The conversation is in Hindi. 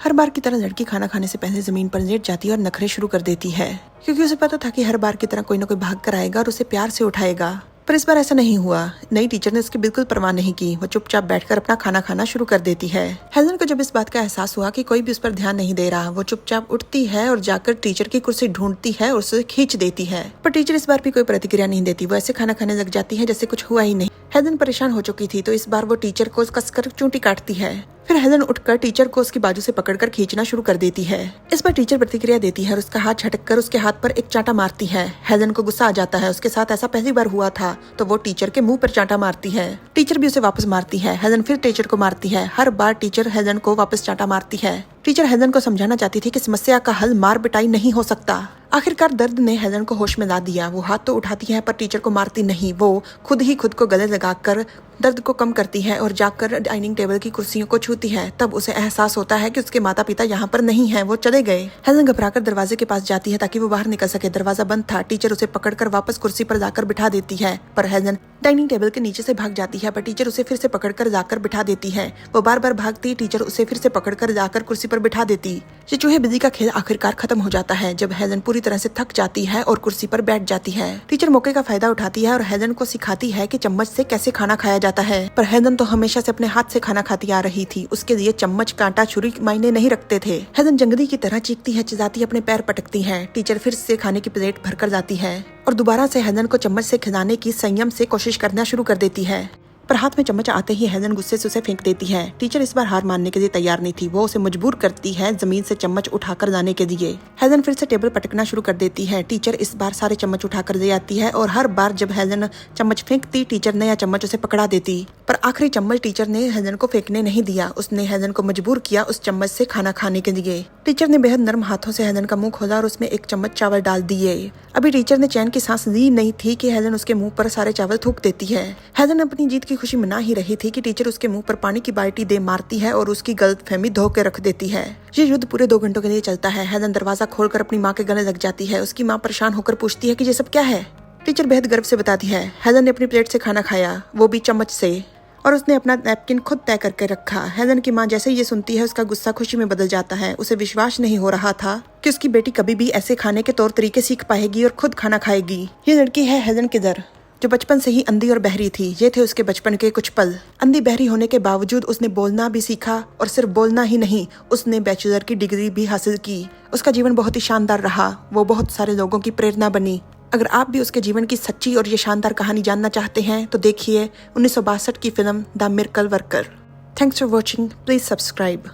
हर बार की तरह लड़की खाना खाने से पहले जमीन पर लेट जाती है और नखरे शुरू कर देती है, क्योंकि उसे पता था कि हर बार की तरह कोई न कोई भाग कर आएगा और उसे प्यार से उठाएगा। पर इस बार ऐसा नहीं हुआ। नई टीचर ने उसकी बिल्कुल परवाह नहीं की। वो चुपचाप बैठकर अपना खाना खाना शुरू कर देती है। हेलन को जब इस बात का एहसास हुआ कि कोई भी उस पर ध्यान नहीं दे रहा, वो चुपचाप उठती है और जाकर टीचर की कुर्सी ढूंढती है और उसे खींच देती है। पर टीचर इस बार भी कोई प्रतिक्रिया नहीं देती। वो ऐसे खाना खाने लग जाती है जैसे कुछ हुआ ही नहीं। हेलन परेशान हो चुकी थी, तो इस बार वो टीचर को कसकर चूंटी काटती है। फिर हेलन उठकर टीचर को उसकी बाजू से पकड़कर खींचना शुरू कर देती है। इस बार टीचर प्रतिक्रिया देती है और उसका हाथ झटककर उसके हाथ पर एक चांटा मारती है। हेलन को गुस्सा आ जाता है। उसके साथ ऐसा पहली बार हुआ था, तो वो टीचर के मुंह पर चांटा मारती है। टीचर भी उसे वापस मारती है। हेलन फिर टीचर को मारती है। हर बार टीचर हेलन को वापस चांटा मारती है। टीचर हेलन को समझाना चाहती थी कि समस्या का हल मार पिटाई नहीं हो सकता। आखिरकार दर्द ने हेलन को होश में ला दिया। वो हाथ तो उठाती है पर टीचर को मारती नहीं। वो खुद ही खुद को गले लगाकर दर्द को कम करती है और जाकर डाइनिंग टेबल की कुर्सियों को छूती है। तब उसे एहसास होता है कि उसके माता पिता यहाँ पर नहीं है, वो चले गए। हेलन घबराकर दरवाजे के पास जाती है ताकि वो बाहर निकल सके। दरवाजा बंद था। टीचर उसे पकड़कर वापस कुर्सी पर जाकर बिठा देती है, पर हेलन डाइनिंग टेबल के नीचे से भाग जाती है। पर टीचर उसे फिर से पकड़कर जाकर बिठा देती है। वो बार बार भागती, टीचर उसे फिर से पकड़कर जाकर कुर्सी पर बिठा देती। ये चूहे बिल्ली का खेल आखिरकार खत्म हो जाता है जब हेलन पूरी तरह से थक जाती है और कुर्सी पर बैठ जाती है। टीचर मौके का फायदा उठाती है और हेलन को सिखाती है कि चम्मच से कैसे खाना खाया जाता है। पर हेलन तो हमेशा से अपने हाथ से खाना खाती आ रही थी। उसके लिए चम्मच, कांटा, छुरी मायने नहीं रखते थे। हेलन जंगली की तरह चीखती है, चिल्लाती है, अपने पैर पटकती है। टीचर फिर से खाने की प्लेट भरकर जाती है और दोबारा से हेलन को चम्मच से खिलाने की संयम से कोशिश करना शुरू कर देती है। पर हाथ में चम्मच आते ही हेलन गुस्से से उसे फेंक देती है। टीचर इस बार हार मानने के लिए तैयार नहीं थी। वो उसे मजबूर करती है जमीन से चम्मच उठाकर लाने के लिए। हेलन फिर से टेबल पटकना शुरू कर देती है। टीचर इस बार सारे चम्मच उठाकर ले आती है और हर बार जब हेलन चम्मच फेंकती, टीचर नया चम्मच उसे पकड़ा देती। पर आखिरी चम्मच टीचर ने हेलन को फेंकने नहीं दिया। उसने हेलन को मजबूर किया उस चम्मच से खाना खाने के लिए। टीचर ने बेहद नरम हाथों से हेलन का मुंह खोला और उसमें एक चम्मच चावल डाल दिए। अभी टीचर ने चैन की सांस ली नहीं थी कि हेलन उसके मुंह पर सारे चावल थूक देती है। हेलन अपनी जीत की खुशी मना ही रही थी कि टीचर उसके मुंह पर पानी की बाल्टी दे मारती है और उसकी गलतफहमी धो के रख देती है। ये युद्ध पूरे 2 घंटों के लिए चलता है। हेलन दरवाजा खोलकर अपनी माँ के गले लग जाती है। उसकी माँ परेशान होकर पूछती है कि ये सब क्या है। टीचर बेहद गर्व से बताती है, हेलन ने अपनी प्लेट से खाना खाया, वो भी चम्मच से, और उसने अपना नैपकिन खुद तय करके रखा। हेलन की माँ जैसे ये सुनती है, उसका गुस्सा खुशी में बदल जाता है। उसे विश्वास नहीं हो रहा था कि उसकी बेटी कभी भी ऐसे खाने के तौर तरीके सीख पाएगी और खुद खाना खाएगी। ये लड़की है हेलन किदर, जो बचपन से ही अंधी और बहरी थी। ये थे उसके बचपन के कुछ पल। अंधी बहरी होने के बावजूद उसने बोलना भी सीखा, और सिर्फ बोलना ही नहीं, उसने बैचलर की डिग्री भी हासिल की। उसका जीवन बहुत ही शानदार रहा। वो बहुत सारे लोगों की प्रेरणा बनी। अगर आप भी उसके जीवन की सच्ची और ये शानदार कहानी जानना चाहते हैं तो देखिए 1962 की film the miracle worker. Thanks for watching. Please subscribe.